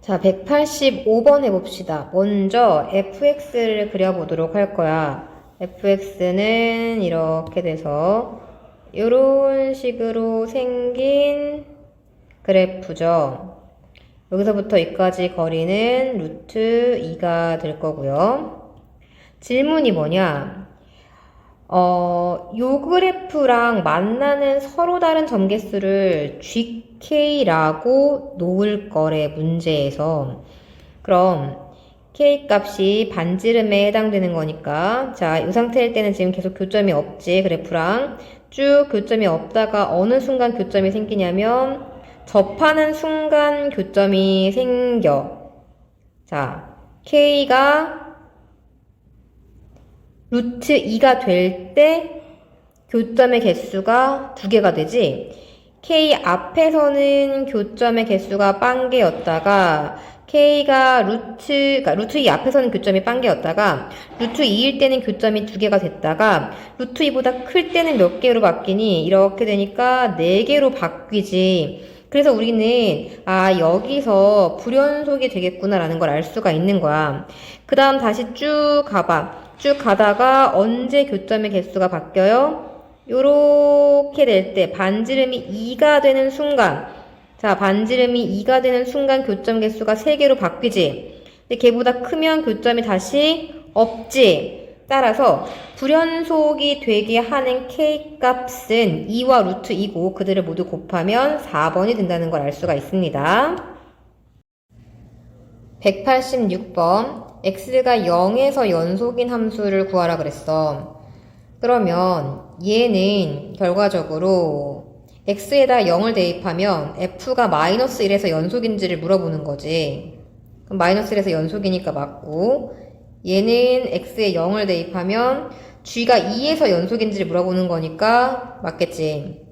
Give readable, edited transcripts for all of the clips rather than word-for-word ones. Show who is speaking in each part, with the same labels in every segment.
Speaker 1: 자, 185번 해봅시다. 먼저 fx를 그려보도록 할 거야. fx는 이렇게 돼서 이런 식으로 생긴 그래프죠. 여기서부터 여기까지 거리는 루트 2가 될 거고요. 질문이 뭐냐? 요 그래프랑 만나는 서로 다른 점개수를 GK라고 놓을 거래, 문제에서. 그럼 K 값이 반지름에 해당되는 거니까, 자, 이 상태일 때는 지금 계속 교점이 없지, 그래프랑. 쭉 교점이 없다가 어느 순간 교점이 생기냐면, 접하는 순간 교점이 생겨. 자, K가 루트 2가 될 때 교점의 개수가 2개가 되지. K 앞에서는 교점의 개수가 빵개였다가 K가 그러니까 루트 2 앞에서는 교점이 빵개였다가 루트 2일 때는 교점이 2개가 됐다가 루트 2보다 클 때는 몇 개로 바뀌니? 이렇게 되니까 4개로 바뀌지. 그래서 우리는 여기서 불연속이 되겠구나라는 걸 알 수가 있는 거야. 그 다음 다시 쭉 가봐. 쭉 가다가 언제 교점의 개수가 바뀌어요? 요렇게 될 때 반지름이 2가 되는 순간, 자, 반지름이 2가 되는 순간 교점 개수가 3개로 바뀌지. 근데 걔보다 크면 교점이 다시 없지. 따라서 불연속이 되게 하는 K 값은 2와 루트 2고 그들을 모두 곱하면 4번이 된다는 걸 알 수가 있습니다. 186번 x가 0에서 연속인 함수를 구하라 그랬어. 그러면 얘는 결과적으로 x에다 0을 대입하면 f가 마이너스 1에서 연속인지를 물어보는 거지. 그럼 마이너스 1에서 연속이니까 맞고, 얘는 x에 0을 대입하면 g가 2에서 연속인지를 물어보는 거니까 맞겠지.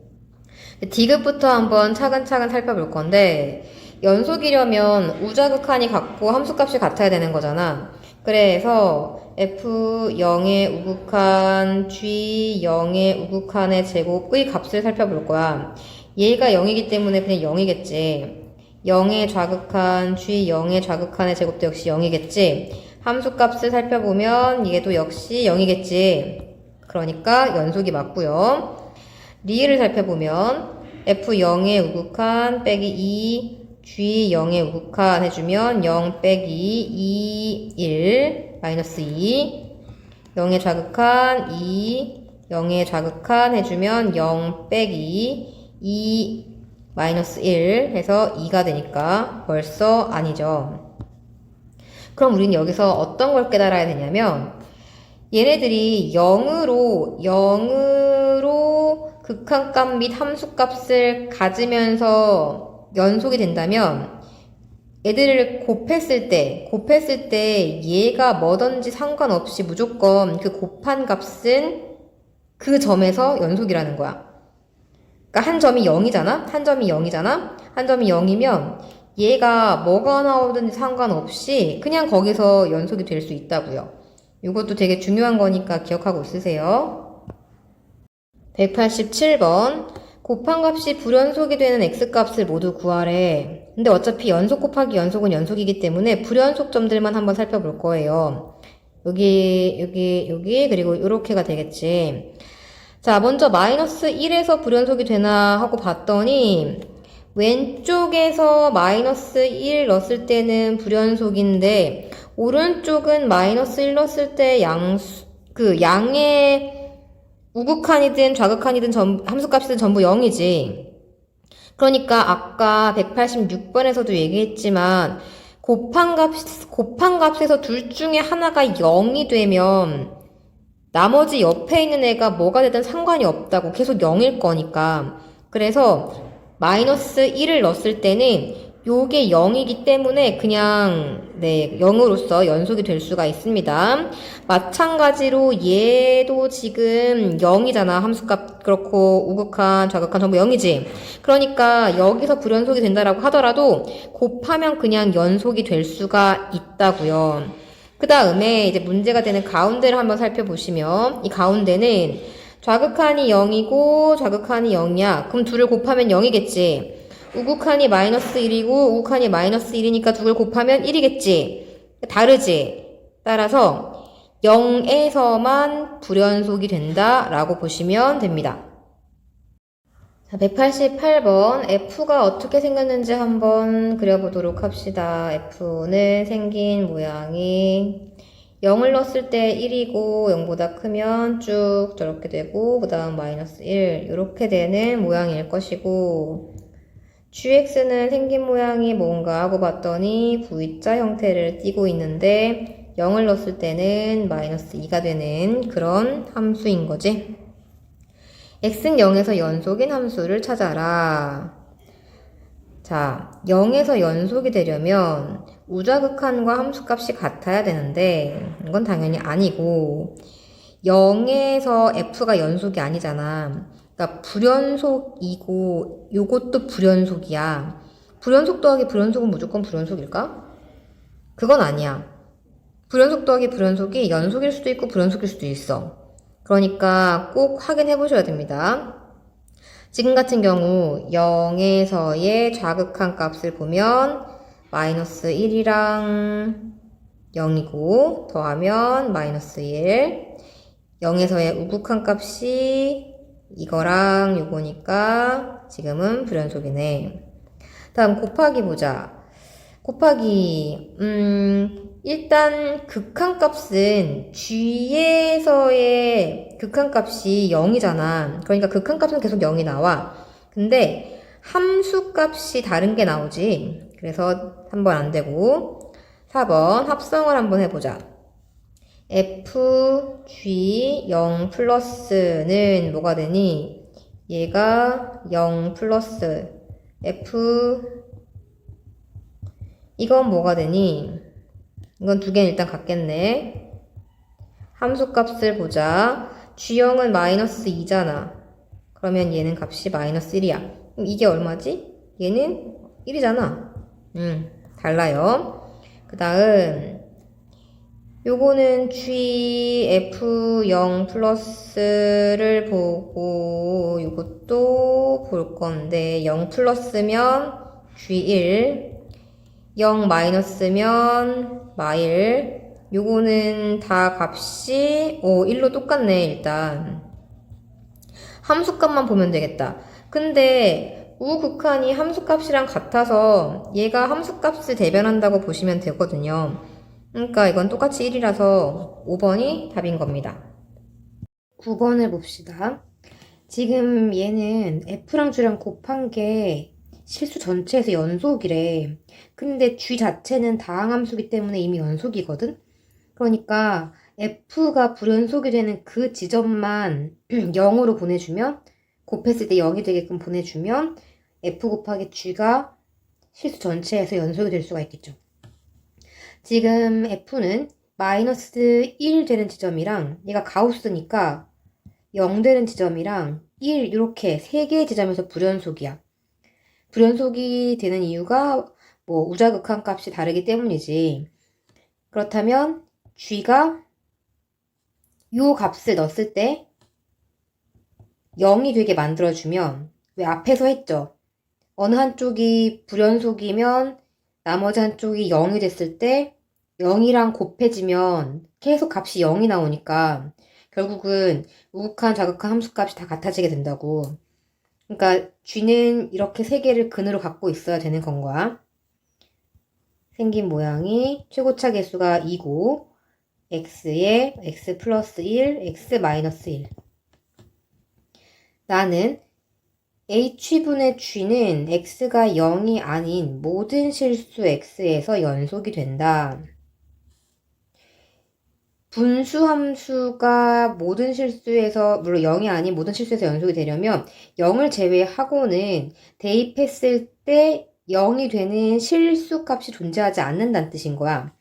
Speaker 1: 디귿부터 한번 차근차근 살펴볼 건데, 연속이려면 우자극한이 같고 함수값이 같아야 되는 거잖아. 그래서 f0의 우극한, g0의 우극한의 제곱의 값을 살펴볼 거야. 얘가 0이기 때문에 그냥 0이겠지. 0의 좌극한, g0의 좌극한의 제곱도 역시 0이겠지. 함수값을 살펴보면 얘도 역시 0이겠지. 그러니까 연속이 맞고요. 리을을 살펴보면 f0의 우극한 빼기 2 G0의 우극한 해주면 0 빼기 2, 1, 마이너스 2, 0의 좌극한 2, 0의 좌극한 해주면 0 빼기 2, 마이너스 1 해서 2가 되니까 벌써 아니죠. 그럼 우리는 여기서 어떤 걸 깨달아야 되냐면, 얘네들이 0으로 극한값 및 함수값을 가지면서 연속이 된다면 얘들을 곱했을 때 얘가 뭐든지 상관없이 무조건 그 곱한 값은 그 점에서 연속이라는 거야. 그러니까 한 점이 0이잖아? 한 점이 0이면 얘가 뭐가 나오든지 상관없이 그냥 거기서 연속이 될 수 있다고요. 이것도 되게 중요한 거니까 기억하고 있으세요. 187번 곱한 값이 불연속이 되는 x값을 모두 구하래. 근데 어차피 연속 곱하기 연속은 연속이기 때문에 불연속 점들만 한번 살펴볼 거예요. 여기, 그리고 요렇게가 되겠지. 자, 먼저 마이너스 1에서 불연속이 되나 하고 봤더니 왼쪽에서 마이너스 1 넣었을 때는 불연속인데 오른쪽은 마이너스 1 넣었을 때 양의 우극한이든 좌극한이든 함수값이든 전부 0이지. 그러니까 아까 186번에서도 얘기했지만 곱한 값에서 둘 중에 하나가 0이 되면 나머지 옆에 있는 애가 뭐가 되든 상관이 없다고, 계속 0일 거니까. 그래서 마이너스 1을 넣었을 때는 요게 0이기 때문에 그냥 0으로서 연속이 될 수가 있습니다. 마찬가지로 얘도 지금 0이잖아. 함수값 그렇고 우극한, 좌극한 전부 0이지. 그러니까 여기서 불연속이 된다라고 하더라도 곱하면 그냥 연속이 될 수가 있다고요. 그 다음에 이제 문제가 되는 가운데를 한번 살펴보시면 이 가운데는 좌극한이 0이고 좌극한이 0이야. 그럼 둘을 곱하면 0이겠지. 우극한이 마이너스 1이고 우극한이 마이너스 1이니까 두 개를 곱하면 1이겠지. 다르지? 따라서 0에서만 불연속이 된다라고 보시면 됩니다. 자, 188번 F가 어떻게 생겼는지 한번 그려보도록 합시다. F는 생긴 모양이 0을 넣었을 때 1이고 0보다 크면 쭉 저렇게 되고 그 다음 마이너스 1 이렇게 되는 모양일 것이고 GX는 생긴 모양이 뭔가 하고 봤더니 V자 형태를 띠고 있는데 0을 넣었을 때는 마이너스 2가 되는 그런 함수인 거지. x는 0에서 연속인 함수를 찾아라. 자, 0에서 연속이 되려면 우좌극한과 함수값이 같아야 되는데 이건 당연히 아니고 0에서 f가 연속이 아니잖아. 그러니까 불연속이고 요것도 불연속이야. 불연속 더하기 불연속은 무조건 불연속일까? 그건 아니야. 불연속 더하기 불연속이 연속일 수도 있고 불연속일 수도 있어. 그러니까 꼭 확인해 보셔야 됩니다. 지금 같은 경우 0에서의 좌극한 값을 보면 마이너스 1이랑 0이고 더하면 마이너스 1 0에서의 우극한 값이 이거랑 요거니까 지금은 불연속이네. 다음 곱하기 보자. 곱하기 일단 극한값은 g에서의 극한값이 0이잖아. 그러니까 극한값은 계속 0이 나와. 근데 함수값이 다른 게 나오지. 그래서 3번 안 되고 4번 합성을 한번 해보자. f, g 0 플러스는 뭐가 되니? 얘가 0 플러스 f 이건 뭐가 되니? 이건 두 개는 일단 같겠네. 함수값을 보자. G0은 마이너스 2잖아. 그러면 얘는 값이 마이너스 1이야. 그럼 이게 얼마지? 얘는 1이잖아. 달라요. 그 다음 요거는 GF0 플러스를 보고 요것도 볼 건데 0 플러스면 G1 0 마이너스면 마일 요거는 다 값이 1로 똑같네. 일단 함수값만 보면 되겠다. 근데 우극한이 함수값이랑 같아서 얘가 함수값을 대변한다고 보시면 되거든요. 그러니까 이건 똑같이 1이라서 5번이 답인 겁니다. 9번을 봅시다. 지금 얘는 F랑 G랑 곱한 게 실수 전체에서 연속이래. 근데 G 자체는 다항함수기 때문에 이미 연속이거든? 그러니까 F가 불연속이 되는 그 지점만 0으로 보내주면, 곱했을 때 0이 되게끔 보내주면 F 곱하기 G가 실수 전체에서 연속이 될 수가 있겠죠. 지금 F는 마이너스 1 되는 지점이랑 얘가 가우스니까 0 되는 지점이랑 1 이렇게 세 개의 지점에서 불연속이야. 불연속이 되는 이유가 뭐 우좌극한 값이 다르기 때문이지. 그렇다면 G가 요 값을 넣었을 때 0이 되게 만들어주면 왜 앞에서 했죠? 어느 한쪽이 불연속이면 나머지 한쪽이 0이 됐을 때 0이랑 곱해지면 계속 값이 0이 나오니까 결국은 우극한 좌극한 함수값이 다 같아지게 된다고. 그러니까 G는 이렇게 세 개를 근으로 갖고 있어야 되는 건 거야. 생긴 모양이 최고차 개수가 2고 x에 x 플러스 1, x 마이너스 1. 나는 h분의 g는 x가 0이 아닌 모든 실수 x에서 연속이 된다. 분수함수가 모든 실수에서, 물론 0이 아닌 모든 실수에서 연속이 되려면 0을 제외하고는 대입했을 때 0이 되는 실수값이 존재하지 않는다는 뜻인 거야.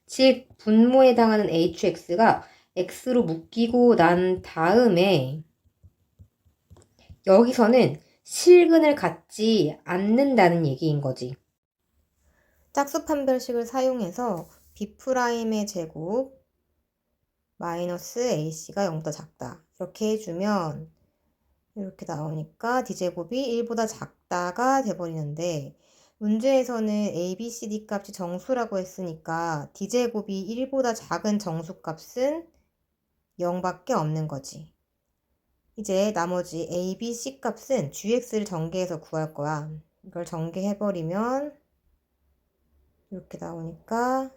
Speaker 1: 즉 분모에 해당하는 hx가 x로 묶이고 난 다음에 여기서는 실근을 갖지 않는다는 얘기인 거지. 짝수 판별식을 사용해서 b'의 제곱 마이너스 ac가 0보다 작다 이렇게 해주면 이렇게 나오니까 d제곱이 1보다 작다가 돼버리는데 문제에서는 a, b, c, d 값이 정수라고 했으니까 d제곱이 1보다 작은 정수값은 0밖에 없는 거지. 이제 나머지 a, b, c 값은 gx를 전개해서 구할 거야. 이걸 전개해버리면 이렇게 나오니까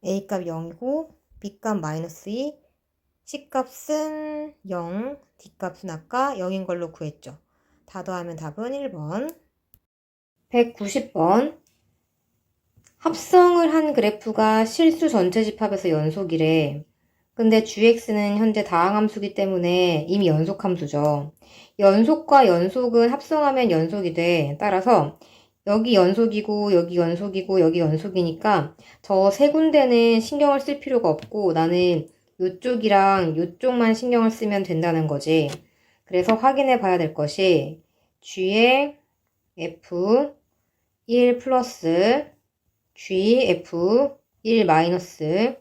Speaker 1: a 값 0이고 b 값 마이너스 2, c 값은 0, d 값은 아까 0인 걸로 구했죠. 다 더하면 답은 1번. 190번. 합성을 한 그래프가 실수 전체 집합에서 연속이래. 근데 gx는 현재 다항함수기 때문에 이미 연속함수죠. 연속과 연속은 합성하면 연속이 돼. 따라서 여기 연속이고 여기 연속이고 여기 연속이니까 저 세 군데는 신경을 쓸 필요가 없고 나는 이쪽이랑 이쪽만 신경을 쓰면 된다는 거지. 그래서 확인해 봐야 될 것이 g의 f1 플러스 gf1 마이너스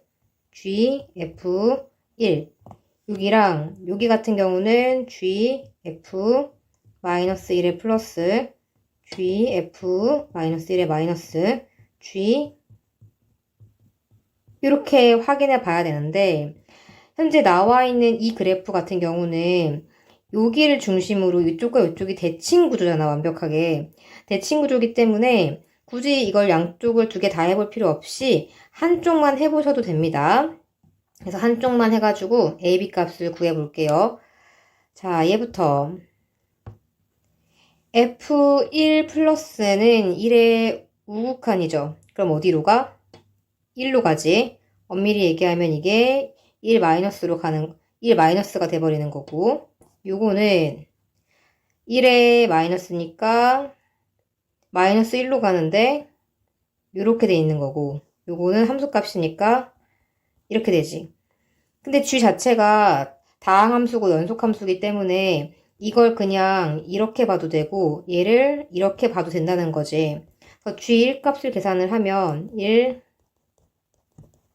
Speaker 1: gf1 여기랑 여기 같은 경우는 gf-1의 플러스 gf-1의 마이너스 g 이렇게 확인해 봐야 되는데 현재 나와 있는 이 그래프 같은 경우는 여기를 중심으로 이쪽과 이쪽이 대칭 구조잖아. 완벽하게 대칭 구조이기 때문에 굳이 이걸 양쪽을 두 개 다 해볼 필요 없이 한쪽만 해보셔도 됩니다. 그래서 한쪽만 해가지고 AB 값을 구해볼게요. 자, 얘부터 F1 플러스는 1의 우극한이죠. 그럼 어디로 가? 1로 가지. 엄밀히 얘기하면 이게 1 마이너스로 가는, 1 마이너스가 돼버리는 거고, 요거는 1의 마이너스니까 마이너스 1로 가는데 요렇게 돼 있는 거고, 요거는 함수값이니까 이렇게 되지. 근데 g 자체가 다항함수고 연속함수기 때문에 이걸 그냥 이렇게 봐도 되고 얘를 이렇게 봐도 된다는 거지. 그래서 g 1값을 계산을 하면 1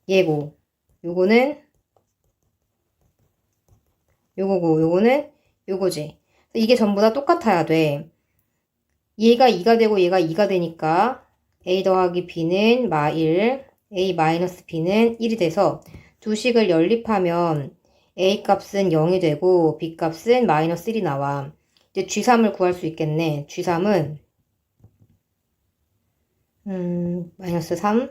Speaker 1: 얘고 요거는 요거고 요거는 요거지. 이게 전부 다 똑같아야 돼. 얘가 2가 되고 얘가 2가 되니까 a 더하기 b는 마1 a 마이너스 b는 1이 돼서 두 식을 연립하면 a 값은 0이 되고 b 값은 마이너스 1이 나와. 이제 g3을 구할 수 있겠네. g3은 마이너스 3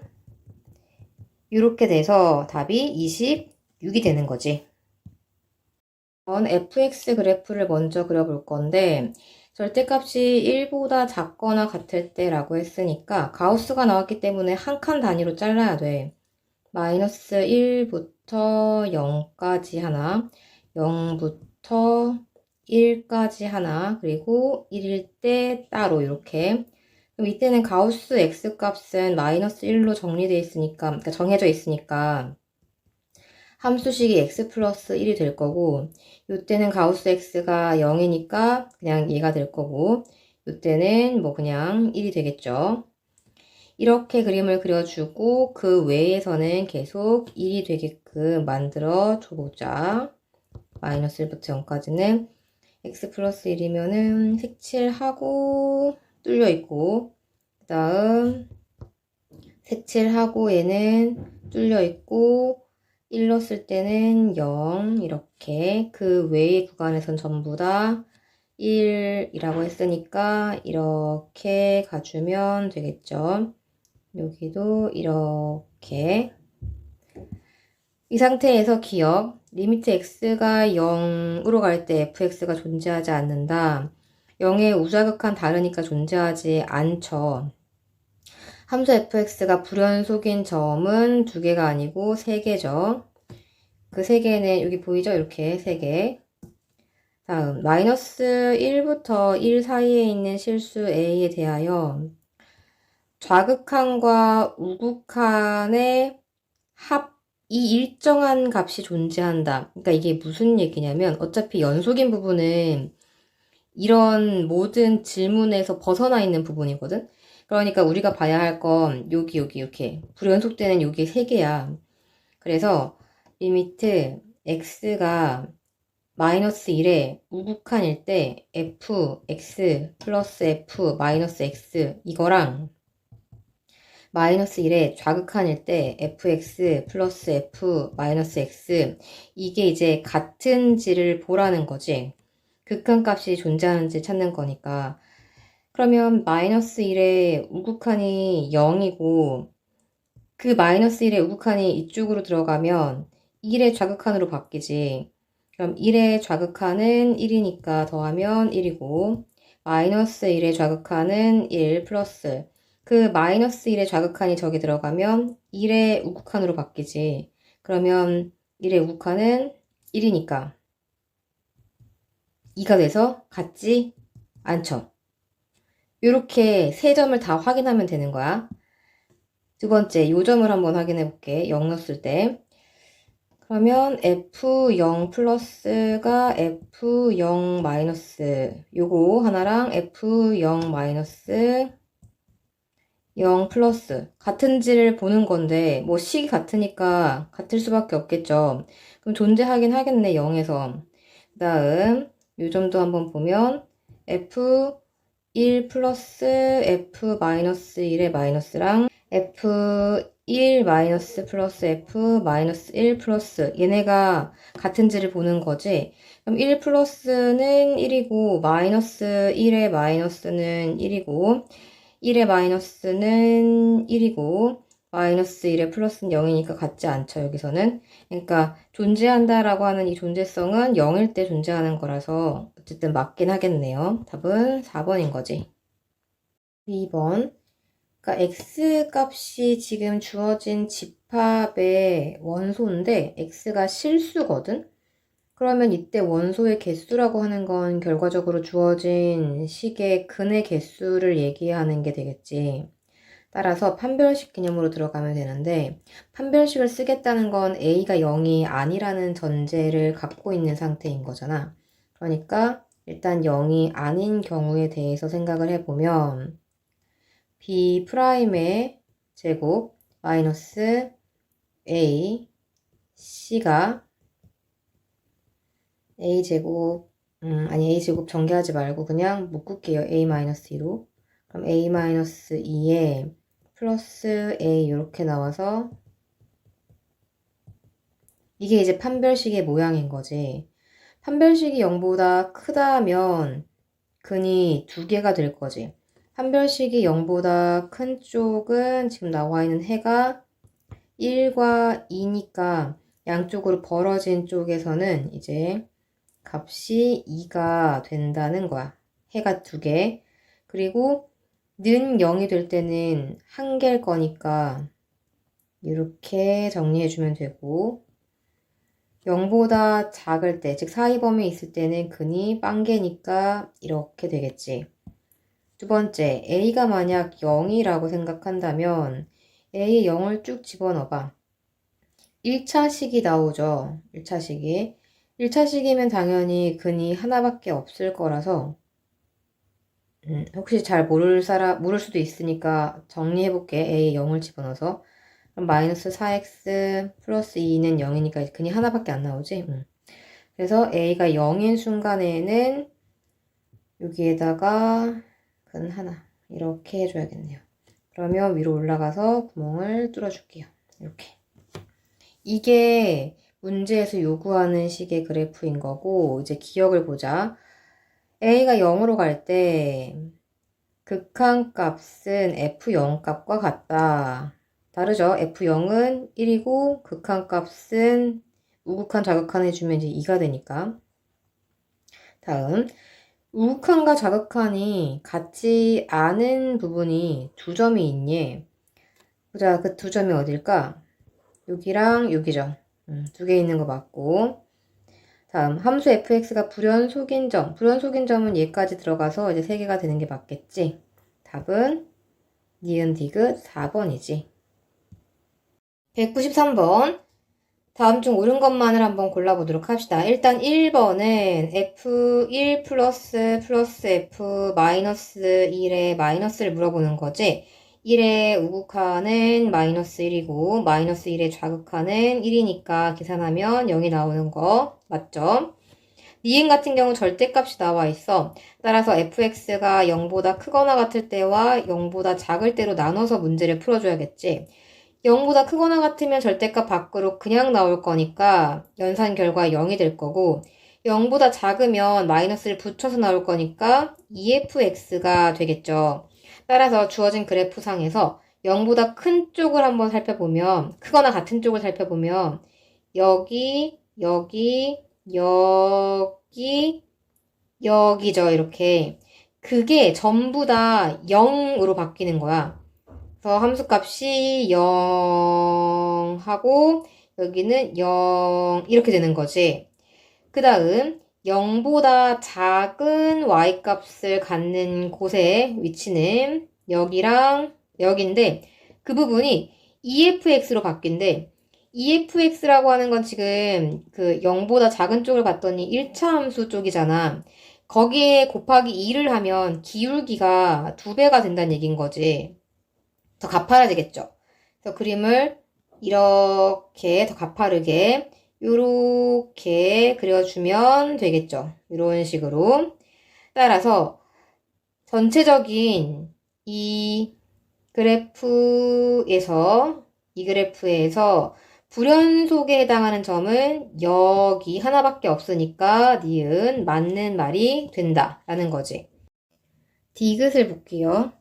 Speaker 1: 이렇게 돼서 답이 26이 되는 거지. fx 그래프를 먼저 그려볼 건데 절대값이 1보다 작거나 같을 때라고 했으니까 가우스가 나왔기 때문에 한 칸 단위로 잘라야 돼. 마이너스 1부터 0까지 하나, 0부터 1까지 하나, 그리고 1일 때 따로 이렇게. 그럼 이때는 가우스 x값은 마이너스 1로 정리되어 있으니까, 그러니까 정해져 있으니까 함수식이 x 플러스 1이 될 거고, 이때는 가우스 x가 0이니까 그냥 얘가 될 거고, 이때는 뭐 그냥 1이 되겠죠. 이렇게 그림을 그려주고 그 외에서는 계속 1이 되게끔 만들어 줘보자. 마이너스 1부터 0까지는 x 플러스 1이면은 색칠하고 뚫려 있고 그 다음 색칠하고 얘는 뚫려 있고 1 넣었을 때는 0 이렇게 그 외의 구간에선 전부 다 1이라고 했으니까 이렇게 가주면 되겠죠. 여기도 이렇게 이 상태에서 기억 리미트 x가 0으로 갈 때 fx가 존재하지 않는다. 0의 우좌극한 다르니까 존재하지 않죠. 함수 fx가 불연속인 점은 2개가 아니고 3개죠. 그 3개는 여기 보이죠? 이렇게 3개. 다음 마이너스 1부터 1 사이에 있는 실수 a에 대하여 좌극한과 우극한의 이 일정한 값이 존재한다. 그러니까 이게 무슨 얘기냐면 어차피 연속인 부분은 이런 모든 질문에서 벗어나 있는 부분이거든. 그러니까 우리가 봐야 할 건 여기 이렇게 불연속되는 여기 3개야. 그래서 리미트 x가 마이너스 1에 우극한일 때 fx 플러스 f 마이너스 x 이거랑 마이너스 1에 좌극한일 때 fx 플러스 f 마이너스 x 이게 이제 같은지를 보라는 거지. 극한값이 존재하는지 찾는 거니까. 그러면 마이너스 1에 우극한이 0이고 그 마이너스 1의 우극한이 이쪽으로 들어가면 1의 좌극한으로 바뀌지. 그럼 1의 좌극한은 1이니까 더하면 1이고 마이너스 1의 좌극한은 1 플러스 그 마이너스 1의 좌극한이 저기 들어가면 1의 우극한으로 바뀌지. 그러면 1의 우극한은 1이니까 2가 돼서 같지 않죠. 이렇게 세 점을 다 확인하면 되는 거야. 두 번째, 요 점을 한번 확인해 볼게. 0 넣었을 때. 그러면 F0 플러스가 F0 마이너스 요거 하나랑 F0 마이너스 0 플러스 같은지를 보는 건데 뭐 식이 같으니까 같을 수밖에 없겠죠. 그럼 존재하긴 하겠네 0에서. 그 다음 요 점도 한번 보면 F1 플러스 F 마이너스 1의 마이너스랑 F1 마이너스 플러스 F 마이너스 1 플러스 얘네가 같은지를 보는 거지. 그럼 1 플러스는 1이고 마이너스 1의 마이너스는 1이고 1의 마이너스는 1이고 마이너스 1의 플러스는 0이니까 같지 않죠. 여기서는. 그러니까 존재한다라고 하는 이 존재성은 0일 때 존재하는 거라서 어쨌든 맞긴 하겠네요. 답은 4번인 거지. 2번. 그러니까 x 값이 지금 주어진 집합의 원소인데 x가 실수거든? 그러면 이때 원소의 개수라고 하는 건 결과적으로 주어진 식의 근의 개수를 얘기하는 게 되겠지. 따라서 판별식 개념으로 들어가면 되는데 판별식을 쓰겠다는 건 a가 0이 아니라는 전제를 갖고 있는 상태인 거잖아. 그러니까 일단 0이 아닌 경우에 대해서 생각을 해보면 b 프라임의 제곱 마이너스 a c가 a제곱 아니 a제곱 전개하지 말고 그냥 묶을게요. a-2로 그럼 a-2에 플러스 a 이렇게 나와서 이게 이제 판별식의 모양인 거지. 판별식이 0보다 크다면 근이 2개가 될 거지. 판별식이 0보다 큰 쪽은 지금 나와 있는 해가 1과 2니까 양쪽으로 벌어진 쪽에서는 이제 값이 2가 된다는 거야. 해가 2개. 그리고 는 0이 될 때는 1개일 거니까 이렇게 정리해주면 되고 0보다 작을 때, 즉 사이범위에 있을 때는 근이 빵개니까 이렇게 되겠지. 두 번째, a가 만약 0이라고 생각한다면 a에 0을 쭉 집어넣어봐. 1차식이 나오죠. 1차식이. 1차식이면 당연히 근이 하나밖에 없을 거라서 혹시 잘 모를 수도 있으니까 정리해볼게. a에 0을 집어넣어서. 그럼 마이너스 4x 플러스 2는 0이니까 근이 하나밖에 안 나오지. 그래서 a가 0인 순간에는 여기에다가 근 하나 이렇게 해줘야겠네요. 그러면 위로 올라가서 구멍을 뚫어줄게요. 이렇게. 이게 문제에서 요구하는 식의 그래프인 거고 이제 기억을 보자. a가 0으로 갈 때 극한값은 f0 값과 같다. 다르죠? f0은 1이고 극한값은 우극한 좌극한 해주면 이제 2가 되니까. 다음 우극한과 좌극한이 같지 않은 부분이 두 점이 있니? 보자, 그 두 점이 어딜까? 여기랑 여기죠. 두 개 있는 거 맞고. 다음 함수 fx가 불연속인 점. 불연속인 점은 얘까지 들어가서 이제 3개가 되는 게 맞겠지? 답은 니은 디귿 4번이지. 193번. 다음 중 옳은 것만을 한번 골라보도록 합시다. 일단 1번은 f1 플러스 f 마이너스 1의 마이너스를 물어보는 거지. 1의 우극한은 마이너스 1이고 마이너스 1의 좌극한은 1이니까 계산하면 0이 나오는 거 맞죠? 니은 같은 경우 절대값이 나와 있어. 따라서 fx가 0보다 크거나 같을 때와 0보다 작을 때로 나눠서 문제를 풀어줘야겠지. 0보다 크거나 같으면 절대값 밖으로 그냥 나올 거니까 연산 결과 0이 될 거고 0보다 작으면 마이너스를 붙여서 나올 거니까 2fx가 되겠죠. 따라서 주어진 그래프상에서 0보다 큰 쪽을 한번 살펴보면 크거나 같은 쪽을 살펴보면 여기, 여기, 여기, 여기죠. 이렇게. 그게 전부 다 0으로 바뀌는 거야. 그래서 함수값이 0 하고 여기는 0 이렇게 되는 거지. 그 다음 0보다 작은 y값을 갖는 곳의 위치는 여기랑 여기인데 그 부분이 EFX로 바뀐대. EFX라고 하는 건 지금 그 0보다 작은 쪽을 봤더니 1차 함수 쪽이잖아. 거기에 곱하기 2를 하면 기울기가 2배가 된다는 얘기인 거지. 더 가파라지겠죠. 그래서 그림을 이렇게 더 가파르게 요렇게 그려주면 되겠죠. 이런 식으로. 따라서 전체적인 이 그래프에서 불연속에 해당하는 점은 여기 하나밖에 없으니까 니은 맞는 말이 된다라는 거지. 디귿을 볼게요.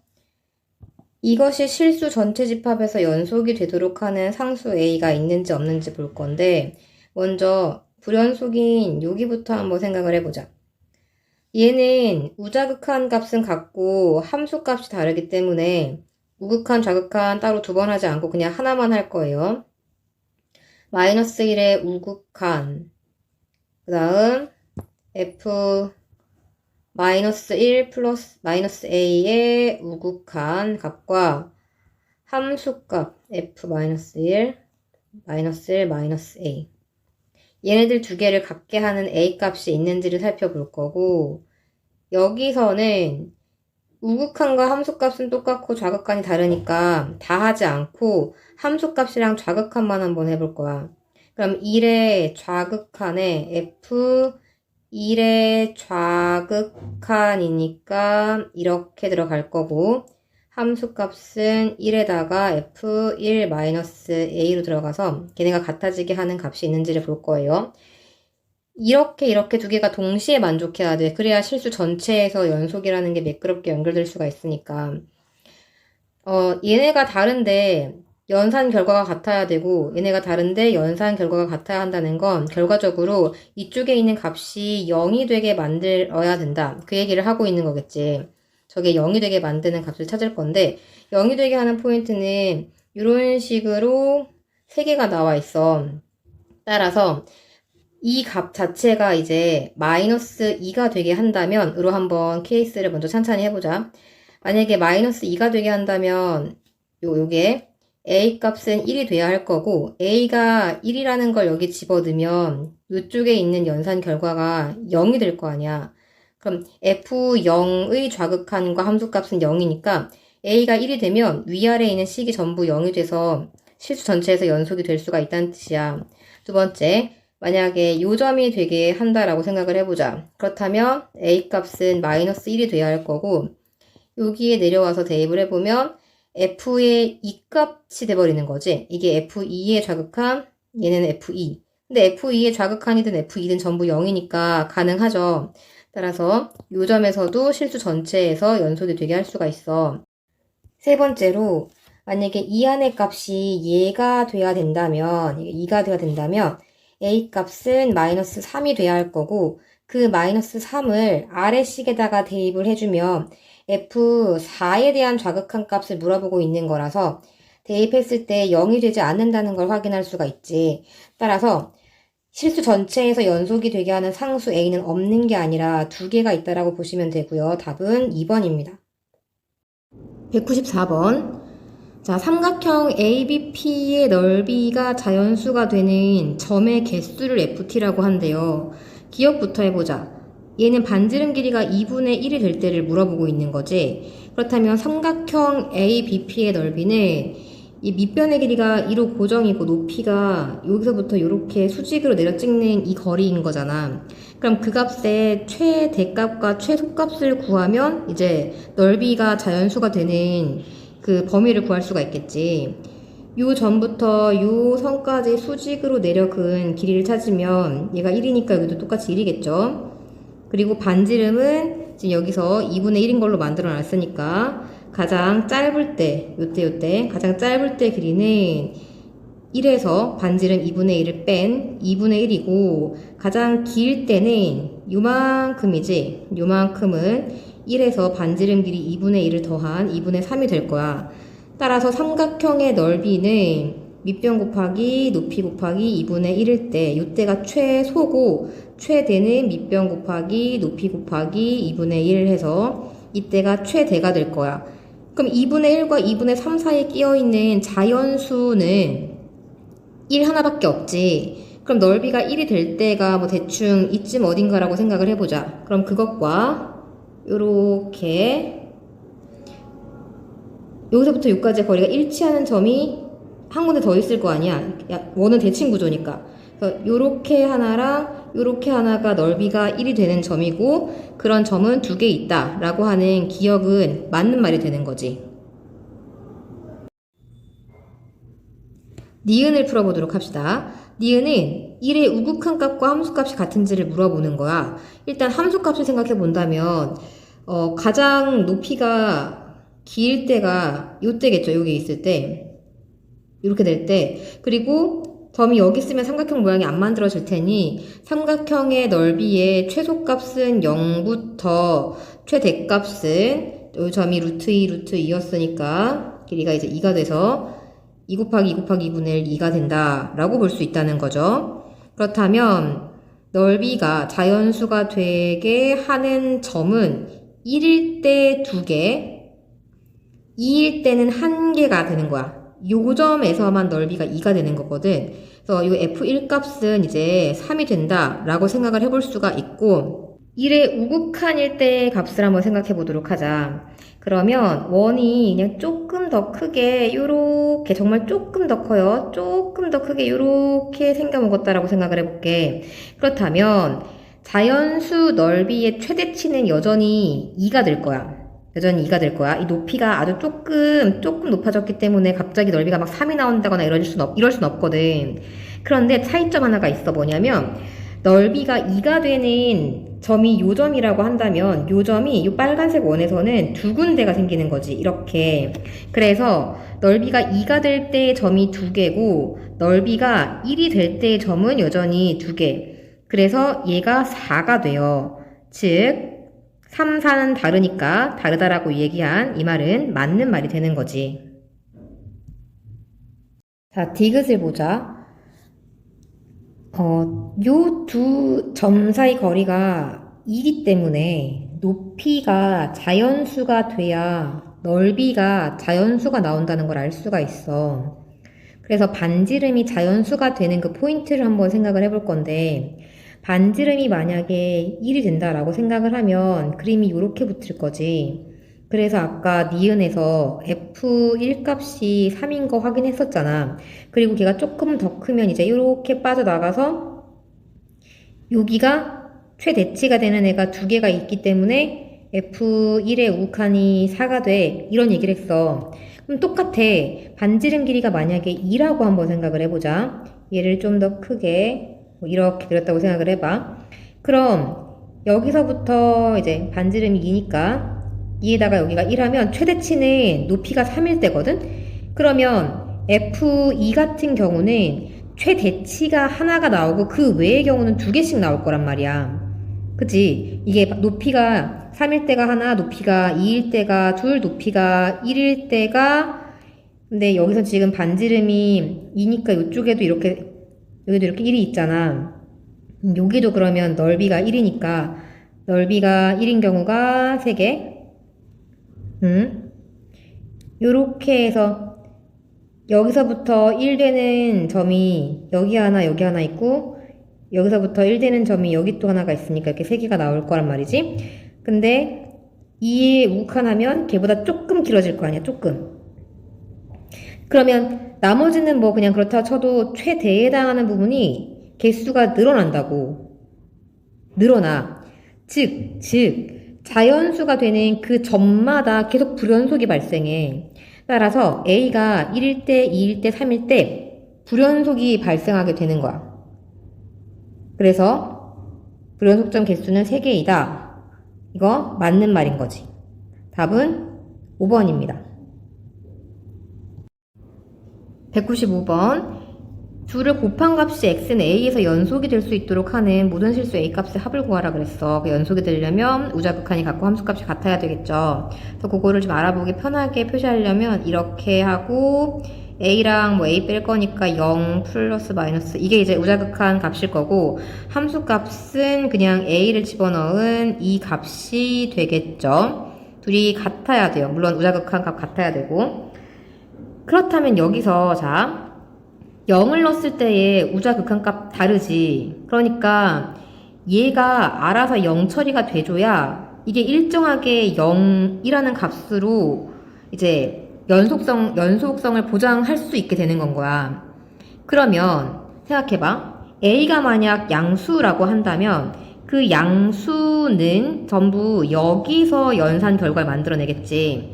Speaker 1: 이것이 실수 전체 집합에서 연속이 되도록 하는 상수 A가 있는지 없는지 볼 건데 먼저 불연속인 여기부터 한번 생각을 해보자. 얘는 우자극한 값은 같고 함수 값이 다르기 때문에 우극한, 좌극한 따로 두 번 하지 않고 그냥 하나만 할 거예요. 마이너스 1의 우극한, 그 다음 f 마이너스 1 플러스 마이너스 a의 우극한 값과 함수값 f 마이너스 1, 마이너스 1, 마이너스 a 얘네들 두 개를 갖게 하는 a 값이 있는지를 살펴볼 거고 여기서는 우극한과 함수값은 똑같고 좌극한이 다르니까 다 하지 않고 함수값이랑 좌극한만 한번 해볼 거야. 그럼 1의 좌극한에 f 1의 좌극한이니까 이렇게 들어갈 거고 함수값은 1에다가 f1-a로 들어가서 걔네가 같아지게 하는 값이 있는지를 볼 거예요. 이렇게 두 개가 동시에 만족해야 돼. 그래야 실수 전체에서 연속이라는 게 매끄럽게 연결될 수가 있으니까. 얘네가 다른데 연산 결과가 같아야 되고 얘네가 다른데 연산 결과가 같아야 한다는 건 결과적으로 이쪽에 있는 값이 0이 되게 만들어야 된다. 그 얘기를 하고 있는 거겠지. 저게 0이 되게 만드는 값을 찾을 건데 0이 되게 하는 포인트는 이런 식으로 3개가 나와 있어. 따라서 이 값 자체가 이제 마이너스 2가 되게 한다면 으로 한번 케이스를 먼저 찬찬히 해보자. 만약에 마이너스 2가 되게 한다면 요게 a 값은 1이 돼야 할 거고 a가 1이라는 걸 여기 집어넣으면 이쪽에 있는 연산 결과가 0이 될 거 아니야. 그럼 f0의 좌극한과 함수값은 0이니까 a가 1이 되면 위아래에 있는 식이 전부 0이 돼서 실수 전체에서 연속이 될 수가 있다는 뜻이야. 두 번째, 만약에 요 점이 되게 한다라고 생각을 해보자. 그렇다면 a 값은 마이너스 1이 돼야 할 거고 여기에 내려와서 대입을 해보면 f의 2값이 돼버리는 거지. 이게 f2의 좌극한, 얘는 f2. 근데 f2의 좌극한이든 f2든 전부 0이니까 가능하죠. 따라서 요 점에서도 실수 전체에서 연속이 되게 할 수가 있어. 세 번째로 만약에 이 안의 값이 얘가 돼야 된다면, 2가 돼야 된다면 a 값은 마이너스 3이 돼야 할 거고 그 마이너스 3을 아래식에다가 대입을 해주면 f4에 대한 좌극한 값을 물어보고 있는 거라서 대입했을 때 0이 되지 않는다는 걸 확인할 수가 있지. 따라서 실수 전체에서 연속이 되게 하는 상수 a는 없는 게 아니라 두 개가 있다라고 보시면 되고요. 답은 2번입니다. 194번. 자, 삼각형 ABP의 넓이가 자연수가 되는 점의 개수를 FT라고 한대요. 기억부터 해보자. 얘는 반지름 길이가 2분의 1이 될 때를 물어보고 있는 거지. 그렇다면 삼각형 ABP의 넓이는 이 밑변의 길이가 2로 고정이고 높이가 여기서부터 이렇게 수직으로 내려 찍는 이 거리인 거잖아. 그럼 그 값의 최대값과 최소값을 구하면 이제 넓이가 자연수가 되는 그 범위를 구할 수가 있겠지. 요 전부터 요 선까지 수직으로 내려 그은 길이를 찾으면 얘가 1이니까 여기도 똑같이 1이겠죠. 그리고 반지름은 지금 여기서 2분의 1인 걸로 만들어 놨으니까 가장 짧을 때, 요때 가장 짧을 때 길이는 1에서 반지름 2분의 1을 뺀 2분의 1이고 가장 길 때는 요만큼이지. 요만큼은 1에서 반지름 길이 2분의 1을 더한 2분의 3이 될 거야. 따라서 삼각형의 넓이는 밑변 곱하기 높이 곱하기 2분의 1일 때 요때가 최소고 최대는 밑변 곱하기 높이 곱하기 2분의 1 해서 이때가 최대가 될 거야. 그럼 2분의 1과 2분의 3 사이에 끼어있는 자연수는 1 하나밖에 없지. 그럼 넓이가 1이 될 때가 뭐 대충 이쯤 어딘가라고 생각을 해보자. 그럼 그것과 요렇게 여기서부터 여기까지의 거리가 일치하는 점이 한 군데 더 있을 거 아니야. 원은 대칭 구조니까. 그래서 요렇게 하나랑 요렇게 하나가 넓이가 1이 되는 점이고 그런 점은 2개 있다 라고 하는 기억은 맞는 말이 되는 거지. 니은을 풀어보도록 합시다. 니은은 1의 우극한 값과 함수값이 같은지를 물어보는 거야. 일단 함수값을 생각해 본다면 가장 높이가 길 때가 요때겠죠. 여기 있을 때 이렇게 될 때 그리고 점이 여기 있으면 삼각형 모양이 안 만들어질 테니 삼각형의 넓이의 최소값은 0부터 최대값은 이 점이 루트 2, 루트 2였으니까 길이가 이제 2가 돼서 2 곱하기 2 곱하기 2분의 1, 2가 된다 라고 볼 수 있다는 거죠. 그렇다면 넓이가 자연수가 되게 하는 점은 1일 때 2개 2일 때는 1개가 되는 거야. 요 점에서만 넓이가 2가 되는 거거든. 그래서 요 F1 값은 이제 3이 된다 라고 생각을 해볼 수가 있고 1의 우극한일 때의 값을 한번 생각해 보도록 하자. 그러면 원이 그냥 조금 더 크게 요렇게 정말 조금 더 커요. 조금 더 크게 요렇게 생겨먹었다라고 생각을 해볼게. 그렇다면 자연수 넓이의 최대치는 여전히 2가 될 거야. 여전히 2가 될 거야. 이 높이가 아주 조금 높아졌기 때문에 갑자기 넓이가 막 3이 나온다거나 이럴 순 없거든. 그런데 차이점 하나가 있어. 뭐냐면 넓이가 2가 되는 점이 요 점이라고 한다면 요 점이 요 빨간색 원에서는 2군데가 생기는 거지. 이렇게. 그래서 넓이가 2가 될 때의 점이 2개고 넓이가 1이 될 때의 점은 여전히 2개. 그래서 얘가 4가 돼요. 즉 3, 4는 다르니까 다르다라고 얘기한 이 말은 맞는 말이 되는 거지. 자, 디귿을 보자. 요 두 점 사이 거리가 2이기 때문에 높이가 자연수가 돼야 넓이가 자연수가 나온다는 걸 알 수가 있어. 그래서 반지름이 자연수가 되는 그 포인트를 한번 생각을 해볼 건데 반지름이 만약에 1이 된다라고 생각을 하면 그림이 이렇게 붙을 거지. 그래서 아까 니은에서 F1 값이 3인 거 확인했었잖아. 그리고 걔가 조금 더 크면 이제 이렇게 빠져나가서 여기가 최대치가 되는 애가 2개가 있기 때문에 F1의 우극한이 4가 돼. 이런 얘기를 했어. 그럼 똑같아. 반지름 길이가 만약에 2라고 한번 생각을 해보자. 얘를 좀 더 크게 이렇게 그렸다고 생각을 해봐. 그럼 여기서부터 이제 반지름이 2니까 2에다가 여기가 1하면 최대치는 높이가 3일 때거든? 그러면 F2 같은 경우는 최대치가 하나가 나오고 그 외의 경우는 2개씩 나올 거란 말이야. 그치? 이게 높이가 3일 때가 하나, 높이가 2일 때가 둘, 높이가 1일 때가 근데 여기서 지금 반지름이 2니까 이쪽에도 이렇게 여기도 이렇게 1이 있잖아. 여기도 그러면 넓이가 1이니까 넓이가 1인 경우가 3개. 요렇게 해서 여기서부터 1 되는 점이 여기 하나 여기 하나 있고 여기서부터 1 되는 점이 여기 또 하나가 있으니까 이렇게 3개가 나올 거란 말이지. 근데 2에 우칸하면 걔보다 조금 길어질 거 아니야, 조금. 그러면 나머지는 뭐 그냥 그렇다 쳐도 최대에 해당하는 부분이 개수가 늘어난다고. 늘어나. 즉, 자연수가 되는 그 점마다 계속 불연속이 발생해. 따라서 A가 1일 때, 2일 때, 3일 때 불연속이 발생하게 되는 거야. 그래서 불연속점 개수는 3개이다. 이거 맞는 말인 거지. 답은 5번입니다. 195번. 둘을 곱한 값이 x는 a에서 연속이 될 수 있도록 하는 모든 실수 a 값의 합을 구하라 그랬어. 그 연속이 되려면 우자극한이 같고 함수값이 같아야 되겠죠. 그래서 그거를 좀 알아보기 편하게 표시하려면 이렇게 하고 a랑 뭐 a 뺄 거니까 0 플러스 마이너스 이게 이제 우자극한 값일 거고 함수값은 그냥 a를 집어넣은 이 값이 되겠죠. 둘이 같아야 돼요. 물론 우자극한 값 같아야 되고. 그렇다면 여기서 자 0을 넣었을 때의 우자극한값 다르지. 그러니까 얘가 알아서 0 처리가 돼줘야 이게 일정하게 0이라는 값으로 이제 연속성을 보장할 수 있게 되는 건 거야. 그러면 생각해봐. A가 만약 양수라고 한다면 그 양수는 전부 여기서 연산 결과를 만들어내겠지.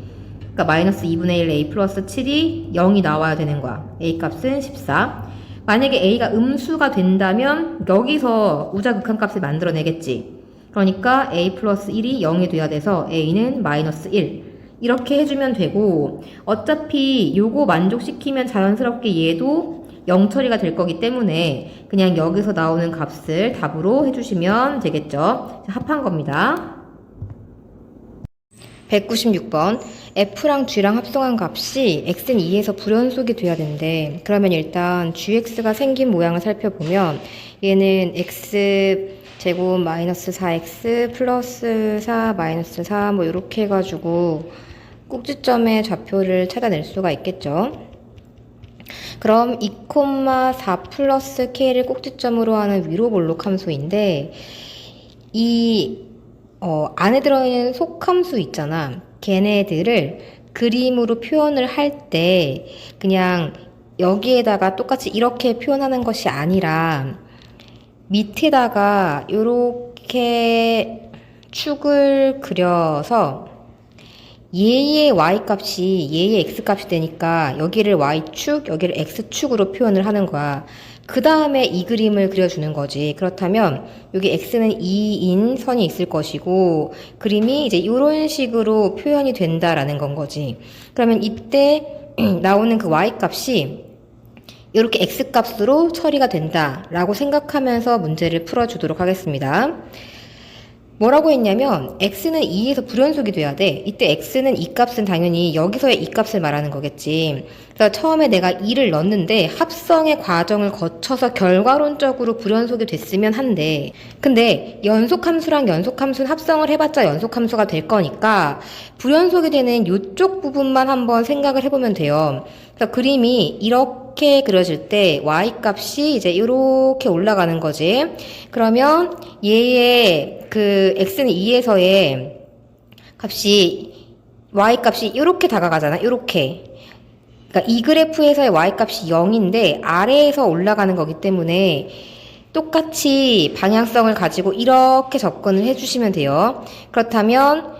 Speaker 1: 그러니까 마이너스 2분의 1 a 플러스 7이 0이 나와야 되는 거야. a 값은 14. 만약에 a가 음수가 된다면 여기서 우자극한 값을 만들어내겠지. 그러니까 a 플러스 1이 0이 돼야 돼서 a는 마이너스 1. 이렇게 해주면 되고 어차피 요거 만족시키면 자연스럽게 얘도 0 처리가 될 거기 때문에 그냥 여기서 나오는 값을 답으로 해주시면 되겠죠. 합한 겁니다. 196번. F랑 G랑 합성한 값이 X는 2에서 불연속이 돼야 된대. 그러면 일단 GX가 생긴 모양을 살펴보면 얘는 X 제곱 마이너스 4X 플러스 4 마이너스 4 뭐 이렇게 해가지고 꼭지점의 좌표를 찾아낼 수가 있겠죠. 그럼 2,4 플러스 K를 꼭지점으로 하는 위로 볼록 함수인데 이 안에 들어있는 속함수 있잖아. 걔네들을 그림으로 표현을 할 때 그냥 여기에다가 똑같이 이렇게 표현하는 것이 아니라 밑에다가 이렇게 축을 그려서 얘의 y값이 얘의 x값이 되니까 여기를 y축, 여기를 x축으로 표현을 하는 거야. 그 다음에 이 그림을 그려주는 거지. 그렇다면 여기 x는 2인 선이 있을 것이고 그림이 이제 이런 식으로 표현이 된다라는 건 거지. 그러면 이때 나오는 그 y값이 이렇게 x값으로 처리가 된다라고 생각하면서 문제를 풀어주도록 하겠습니다. 뭐라고 했냐면 x는 2에서 불연속이 돼야 돼. 이때 x는 이 값은 당연히 여기서의 이 값을 말하는 거겠지. 그래서 처음에 내가 2를 넣었는데 합성의 과정을 거쳐서 결과론적으로 불연속이 됐으면 한데 근데 연속함수랑 연속함수는 합성을 해봤자 연속함수가 될 거니까 불연속이 되는 이쪽 부분만 한번 생각을 해보면 돼요. 그래서 그림이 이렇게 그려질 때 y값이 이제 이렇게 올라가는 거지. 그러면 얘의 그 x는 2에서의 값이 y값이 이렇게 다가가잖아. 이렇게. 그러니까 이 그래프에서의 y값이 0인데 아래에서 올라가는 거기 때문에 똑같이 방향성을 가지고 이렇게 접근을 해주시면 돼요. 그렇다면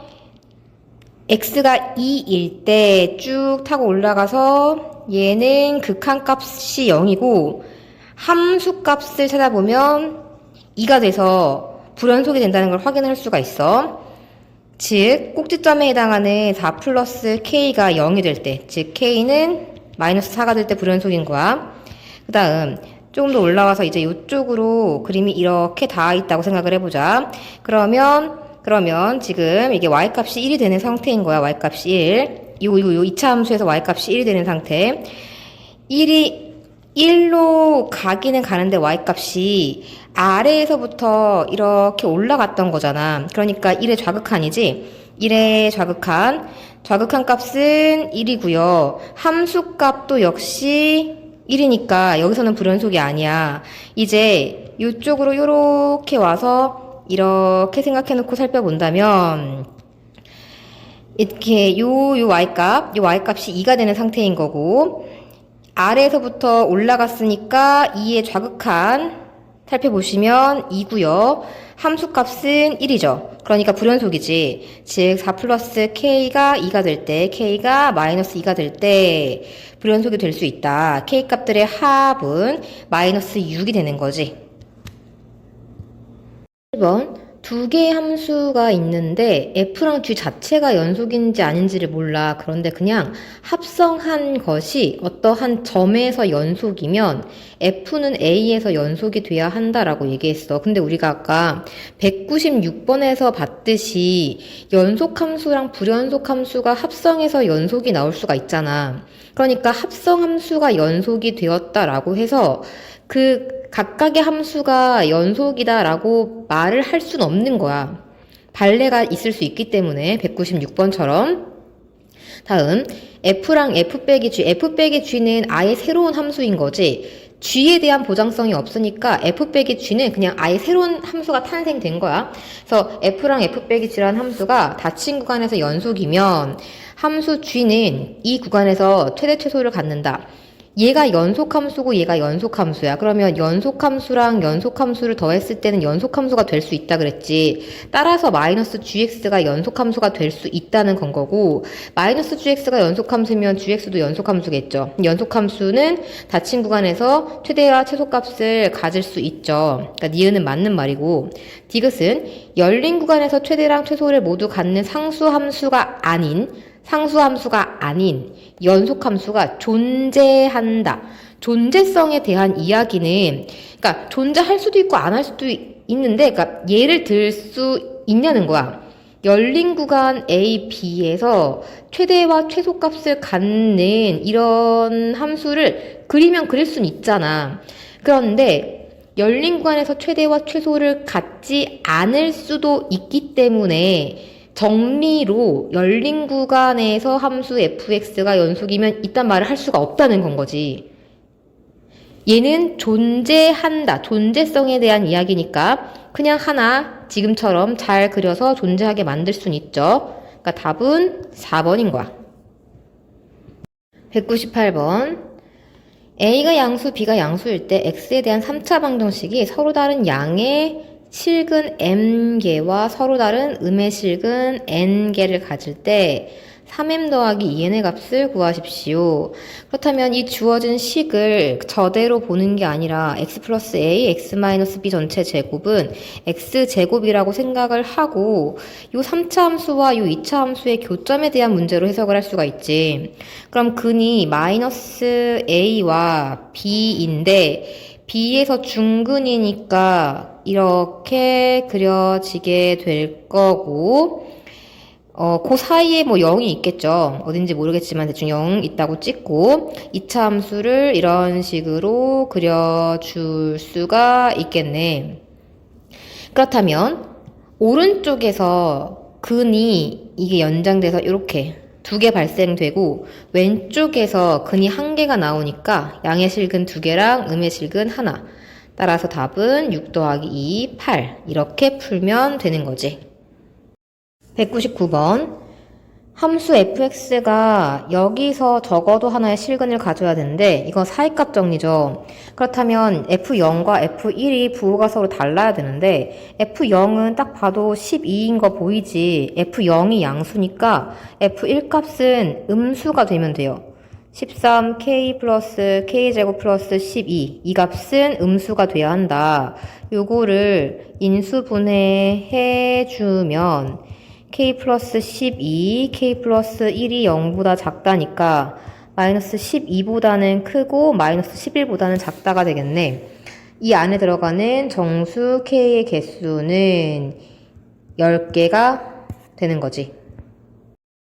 Speaker 1: x가 2일 때 쭉 타고 올라가서 얘는 극한값이 0이고 함수값을 찾아보면 2가 돼서 불연속이 된다는 걸 확인할 수가 있어. 즉 꼭지점에 해당하는 4 플러스 k가 0이 될 때, 즉 k는 마이너스 4가 될 때 불연속인 거야. 그 다음 조금 더 올라와서 이제 이쪽으로 그림이 이렇게 닿아 있다고 생각을 해보자. 그러면 지금 이게 y값이 1이 되는 상태인 거야. y값이 1. 요 2차 함수에서 y값이 1이 되는 상태. 1로 가기는 가는데 y값이 아래에서부터 이렇게 올라갔던 거잖아. 그러니까 1의 좌극한이지. 1의 좌극한 값은 1이고요. 함수 값도 역시 1이니까 여기서는 불연속이 아니야. 이제 이쪽으로 이렇게 와서 이렇게 생각해 놓고 살펴본다면 이렇게 요 y값이 2가 되는 상태인 거고, 아래에서부터 올라갔으니까 2의 좌극한 살펴보시면 2고요. 함수값은 1이죠. 그러니까 불연속이지. 즉 4 플러스 k가 2가 될 때, k가 마이너스 2가 될 때 불연속이 될 수 있다. k 값들의 합은 마이너스 6이 되는 거지. 1번 두 개의 함수가 있는데 f랑 g 자체가 연속인지 아닌지를 몰라. 그런데 그냥 합성한 것이 어떠한 점에서 연속이면 f는 a에서 연속이 돼야 한다라고 얘기했어. 근데 우리가 아까 196번에서 봤듯이 연속함수랑 불연속함수가 합성해서 연속이 나올 수가 있잖아. 그러니까 합성함수가 연속이 되었다라고 해서 그 각각의 함수가 연속이다라고 말을 할 수는 없는 거야. 발레가 있을 수 있기 때문에 196번처럼. 다음 f랑 f 빼기 g. f 빼기 g는 아예 새로운 함수인 거지. g에 대한 보장성이 없으니까 f 빼기 g는 그냥 아예 새로운 함수가 탄생된 거야. 그래서 f랑 f 빼기 g라는 함수가 닫힌 구간에서 연속이면 함수 g는 이 구간에서 최대 최소를 갖는다. 얘가 연속함수고 얘가 연속함수야. 그러면 연속함수랑 연속함수를 더했을 때는 연속함수가 될 수 있다 그랬지. 따라서 마이너스 gx가 연속함수가 될 수 있다는 건 거고, 마이너스 gx가 연속함수면 gx도 연속함수겠죠. 연속함수는 닫힌 구간에서 최대와 최소값을 가질 수 있죠. 그러니까 니은은 맞는 말이고, 디귿은 열린 구간에서 최대랑 최소를 모두 갖는 상수함수가 아닌 연속함수가 존재한다. 존재성에 대한 이야기는, 그러니까 존재할 수도 있고 안 할 수도 있는데, 그러니까 예를 들 수 있냐는 거야. 열린 구간 A, B에서 최대와 최소값을 갖는 이런 함수를 그리면 그릴 수는 있잖아. 그런데 열린 구간에서 최대와 최소를 갖지 않을 수도 있기 때문에 정리로 열린 구간에서 함수 fx가 연속이면 이딴 말을 할 수가 없다는 건 거지. 얘는 존재한다. 존재성에 대한 이야기니까 그냥 하나 지금처럼 잘 그려서 존재하게 만들 수는 있죠. 그러니까 답은 4번인 거야. 198번 A가 양수, B가 양수일 때 X에 대한 3차 방정식이 서로 다른 양의 실근 m개와 서로 다른 음의 실근 n개를 가질 때 3m 더하기 2n의 값을 구하십시오. 그렇다면 이 주어진 식을 저대로 보는 게 아니라 x 플러스 a, x 마이너스 b 전체 제곱은 x제곱이라고 생각을 하고 요 3차 함수와 요 2차 함수의 교점에 대한 문제로 해석을 할 수가 있지. 그럼 근이 마이너스 a와 b인데 b에서 중근이니까 이렇게 그려지게 될 거고, 그 사이에 뭐 0이 있겠죠. 어딘지 모르겠지만 대충 0 있다고 찍고 2차 함수를 이런 식으로 그려줄 수가 있겠네. 그렇다면 오른쪽에서 근이 이게 연장돼서 이렇게 두 개 발생되고 왼쪽에서 근이 한 개가 나오니까 양의 실근 두 개랑 음의 실근 하나. 따라서 답은 6 더하기 2, 8 이렇게 풀면 되는 거지. 199번 함수 fx가 여기서 적어도 하나의 실근을 가져야 되는데 이건 사이값 정리죠. 그렇다면 f0과 f1이 부호가 서로 달라야 되는데 f0은 딱 봐도 12인 거 보이지. f0이 양수니까 f1 값은 음수가 되면 돼요. 13k 플러스 k제곱 플러스 12 이 값은 음수가 돼야 한다. 요거를 인수분해해 주면 k 플러스 12, k 플러스 1이 0보다 작다니까 마이너스 12보다는 크고 마이너스 11보다는 작다가 되겠네. 이 안에 들어가는 정수 k의 개수는 10개가 되는 거지.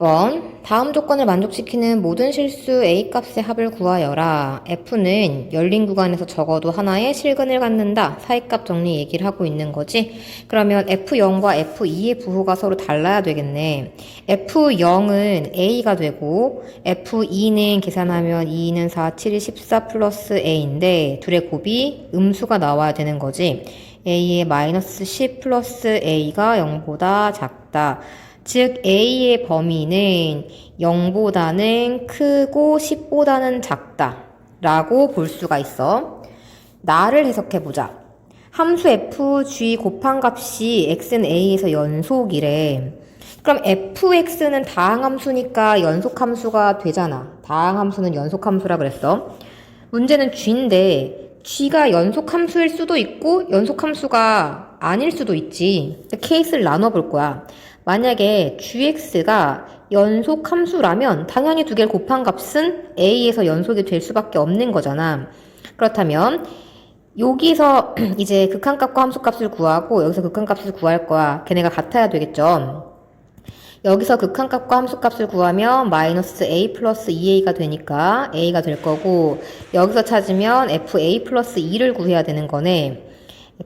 Speaker 1: 2번 다음 조건을 만족시키는 모든 실수 A값의 합을 구하여라. F는 열린 구간에서 적어도 하나의 실근을 갖는다. 사이값 정리 얘기를 하고 있는 거지. 그러면 F0과 F2의 부호가 서로 달라야 되겠네. F0은 A가 되고 F2는 계산하면 2는 4, 7이 14 플러스 A인데 둘의 곱이 음수가 나와야 되는 거지. A의 마이너스 10 플러스 A가 0보다 작다. 즉 A의 범위는 0보다는 크고 10보다는 작다 라고 볼 수가 있어. 나를 해석해보자. 함수 fg 곱한 값이 x는 a에서 연속이래. 그럼 fx는 다항함수니까 연속함수가 되잖아. 다항함수는 연속함수라 그랬어. 문제는 g인데 g가 연속함수일 수도 있고 연속함수가 아닐 수도 있지. 케이스를 나눠볼 거야. 만약에 gx가 연속함수라면 당연히 두 개를 곱한 값은 a에서 연속이 될 수밖에 없는 거잖아. 그렇다면 여기서 이제 극한값과 함수값을 구하고 여기서 극한값을 구할 거야. 걔네가 같아야 되겠죠. 여기서 극한값과 함수값을 구하면 마이너스 a 플러스 2a가 되니까 a가 될 거고 여기서 찾으면 fa 플러스 2를 구해야 되는 거네.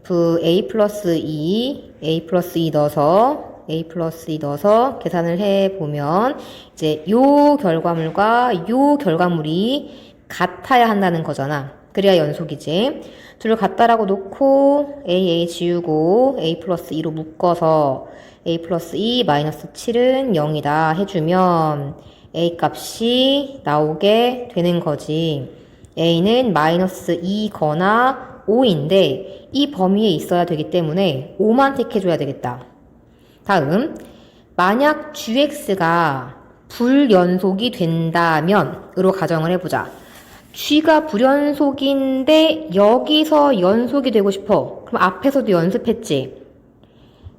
Speaker 1: fa 플러스 2, a 플러스 2 넣어서 a 플러스 2 넣어서 계산을 해보면 이제 요 결과물과 요 결과물이 같아야 한다는 거잖아. 그래야 연속이지. 둘을 같다라고 놓고 a 지우고 a 플러스 2로 묶어서 a 플러스 2 마이너스 7은 0이다 해주면 a 값이 나오게 되는 거지. a는 마이너스 2거나 5인데 이 범위에 있어야 되기 때문에 5만 택해줘야 되겠다. 다음, 만약 gx가 불연속이 된다면 으로 가정을 해보자. g가 불연속인데 여기서 연속이 되고 싶어. 그럼 앞에서도 연습했지.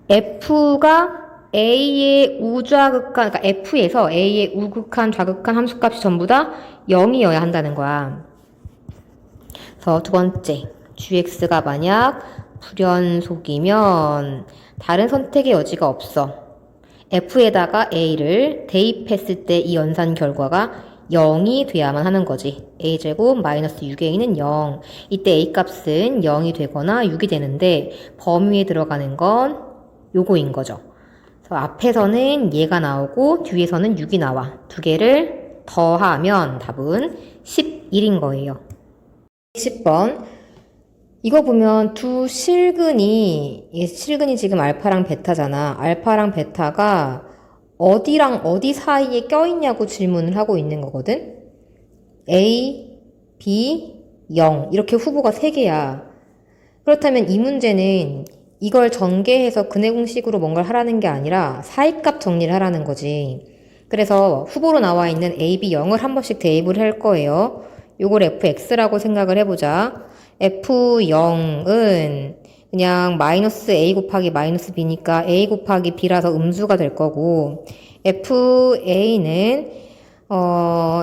Speaker 1: f가 a의 우좌극한, 그러니까 f에서 a의 우극한, 좌극한 함수값이 전부 다 0이어야 한다는 거야. 그래서 두 번째, gx가 만약 불연속이면 다른 선택의 여지가 없어. f에다가 a를 대입했을 때 이 연산 결과가 0이 돼야만 하는 거지. a제곱 마이너스 6a는 0. 이때 a 값은 0이 되거나 6이 되는데 범위에 들어가는 건 요거인 거죠. 그래서 앞에서는 얘가 나오고 뒤에서는 6이 나와. 두 개를 더하면 답은 11인 거예요. 10번. 이거 보면 두 실근이 지금 알파랑 베타잖아. 알파랑 베타가 어디랑 어디 사이에 껴있냐고 질문을 하고 있는 거거든? A, B, 0 이렇게 후보가 3개야. 그렇다면 이 문제는 이걸 전개해서 근해 공식으로 뭔가를 하라는 게 아니라 사이값 정리를 하라는 거지. 그래서 후보로 나와 있는 A, B, 0을 한 번씩 대입을 할 거예요. 요걸 fx라고 생각을 해보자. f0은 그냥 마이너스 a 곱하기 마이너스 b니까 a 곱하기 b라서 음수가 될 거고 fa는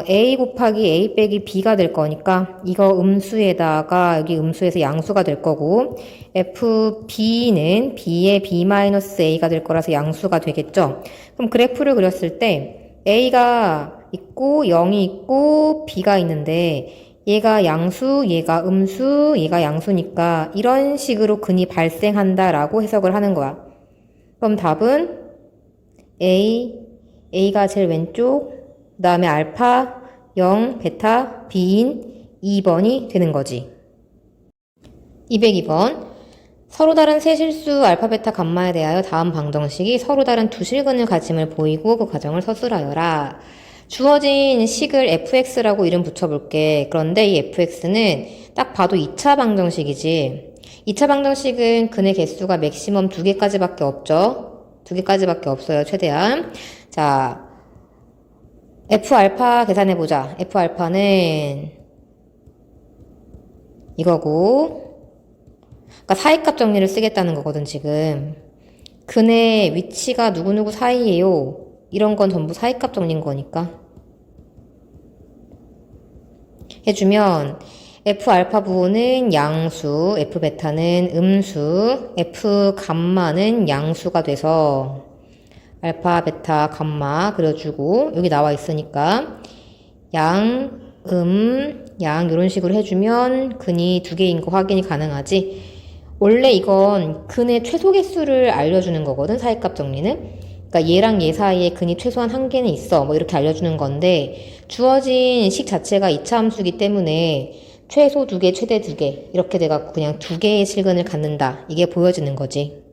Speaker 1: a 곱하기 a 빼기 b가 될 거니까 이거 음수에다가 여기 음수에서 양수가 될 거고 fb는 b의 b 마이너스 a가 될 거라서 양수가 되겠죠. 그럼 그래프를 그렸을 때 a가 있고 0이 있고 b가 있는데 얘가 양수, 얘가 음수, 얘가 양수니까 이런 식으로 근이 발생한다라고 해석을 하는 거야. 그럼 답은 A가 제일 왼쪽, 그 다음에 알파, 0, 베타, B인 2번이 되는 거지. 202번. 서로 다른 세 실수 알파, 베타, 감마에 대하여 다음 방정식이 서로 다른 두 실근을 가짐을 보이고 그 과정을 서술하여라. 주어진 식을 fx라고 이름 붙여볼게. 그런데 이 fx는 딱 봐도 2차 방정식이지. 2차 방정식은 근의 개수가 맥시멈 2개까지밖에 없죠. 2개까지밖에 없어요, 최대한. 자, f알파 계산해보자. f알파는 이거고, 그러니까 사이값 정리를 쓰겠다는 거거든, 지금. 근의 위치가 누구누구 사이에요. 이런 건 전부 사이값 정리인 거니까. 해주면 f알파 부호는 양수, f베타는 음수, f감마는 양수가 돼서 알파, 베타, 감마 그려주고 여기 나와 있으니까 양, 양 이런 식으로 해주면 근이 2개인 거 확인이 가능하지. 원래 이건 근의 최소 개수를 알려주는 거거든, 사이값 정리는. 그러니까 얘랑 얘 사이에 근이 최소한 1개는 있어. 뭐 이렇게 알려주는 건데 주어진 식 자체가 2차 함수기 때문에 최소 2개, 최대 2개 이렇게 돼갖고 그냥 2개의 실근을 갖는다. 이게 보여지는 거지.